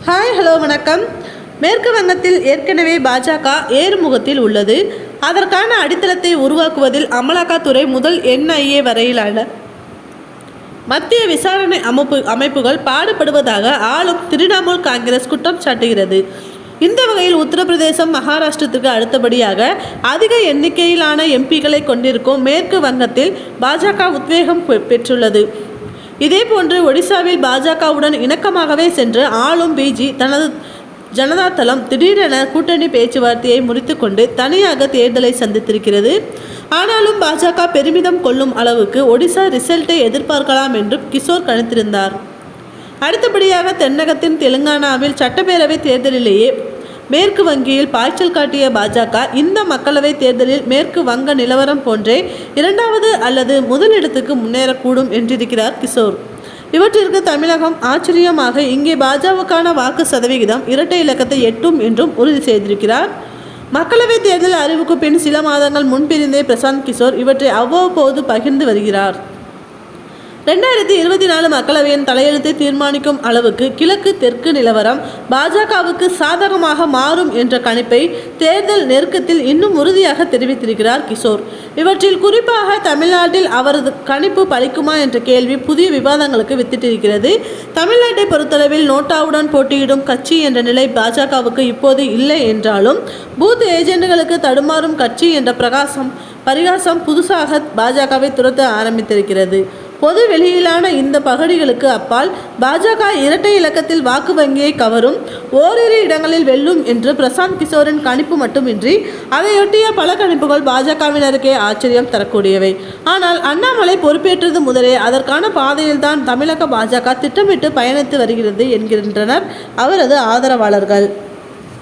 Hello வணக்கம். மேற்கு வங்கத்தில் ஏற்கனவே பாஜக ஏறுமுகத்தில் உள்ளது. அதற்கான அடித்தளத்தை உருவாக்குவதில் அமலாக்கத்துறை முதல் NIA வரையிலான மத்திய விசாரணை அமைப்புகள் பாடுபடுவதாக ஆளும் திரிணாமுல் காங்கிரஸ் குற்றம் சாட்டுகிறது. இந்த வகையில் உத்தரப்பிரதேசம், மகாராஷ்டிரத்திற்கு அடுத்தபடியாக அதிக எண்ணிக்கையிலான MPக்களை கொண்டிருக்கும் மேற்கு வங்கத்தில் பாஜக உத்வேகம் பெற்றுள்ளது. இதேபோன்று ஒடிசாவில் பாஜகவுடன் இணக்கமாகவே சென்று ஆளும் பிஜி தனது ஜனதா தளம் திடீரென கூட்டணி பேச்சுவார்த்தையை முறித்துக்கொண்டு தனியாக தேர்தலை சந்தித்திருக்கிறது. ஆனாலும் பாஜக பெருமிதம் கொள்ளும் அளவுக்கு ஒடிசா ரிசல்ட்டை எதிர்பார்க்கலாம் என்று கிஷோர் கணித்திருந்தார். அடுத்தபடியாக தென்னகத்தின் தெலுங்கானாவில் சட்டப்பேரவை தேர்தலிலேயே மேற்கு வங்கியில் பாய்ச்சல் காட்டிய பாஜக இந்த மக்களவை தேர்தலில் மேற்கு வங்க நிலவரம் போன்றே இரண்டாவது அல்லது முதலிடத்துக்கு முன்னேறக்கூடும் என்றிருக்கிறார் கிஷோர். இவற்றிற்கு தமிழகம் ஆச்சரியமாக இங்கே பாஜகவுக்கான வாக்கு சதவிகிதம் இரட்டை இலக்கத்தை எட்டும் என்றும் உறுதி செய்திருக்கிறார். மக்களவை தேர்தல் அறிவுக்கு பின் சில மாதங்கள் முன்பிருந்தே பிரசாந்த் கிஷோர் இவற்றை அவ்வப்போது பகிர்ந்து வருகிறார். 2024 மக்களவையின் தலையெழுத்தை தீர்மானிக்கும் அளவுக்கு கிழக்கு தெற்கு நிலவரம் பாஜகவுக்கு சாதகமாக மாறும் என்ற கணிப்பை தேர்தல் நெருக்கத்தில் இன்னும் உறுதியாக தெரிவித்திருக்கிறார் கிஷோர். இவற்றில் குறிப்பாக தமிழ்நாட்டில் அவரது கணிப்பு பலிக்குமா என்ற கேள்வி புதிய விவாதங்களுக்கு வித்திட்டிருக்கிறது. தமிழ்நாட்டை பொறுத்தளவில் நோட்டாவுடன் போட்டியிடும் கட்சி என்ற நிலை பாஜகவுக்கு இப்போது இல்லை என்றாலும் பூத் ஏஜென்ட்களுக்கு தடுமாறும் கட்சி என்ற பரிகாசம் புதுசாக பாஜகவை துரத்த ஆரம்பித்திருக்கிறது. பொது வெளியிலான இந்த பகடிகளுக்கு அப்பால் பாஜக இரட்டை இலக்கத்தில் வாக்கு வங்கியை கவரும், ஓரிரு இடங்களில் வெல்லும் என்று பிரசாந்த் கிஷோரின் கணிப்பு மட்டுமின்றி அதையொட்டிய பல கணிப்புகள் பாஜகவினருக்கே ஆச்சரியம் தரக்கூடியவை. ஆனால் அண்ணாமலை பொறுப்பேற்றது முதலே அதற்கான பாதையில்தான் தமிழக பாஜக திட்டமிட்டு பயணித்து வருகிறது என்கின்றனர் அவரது ஆதரவாளர்கள்.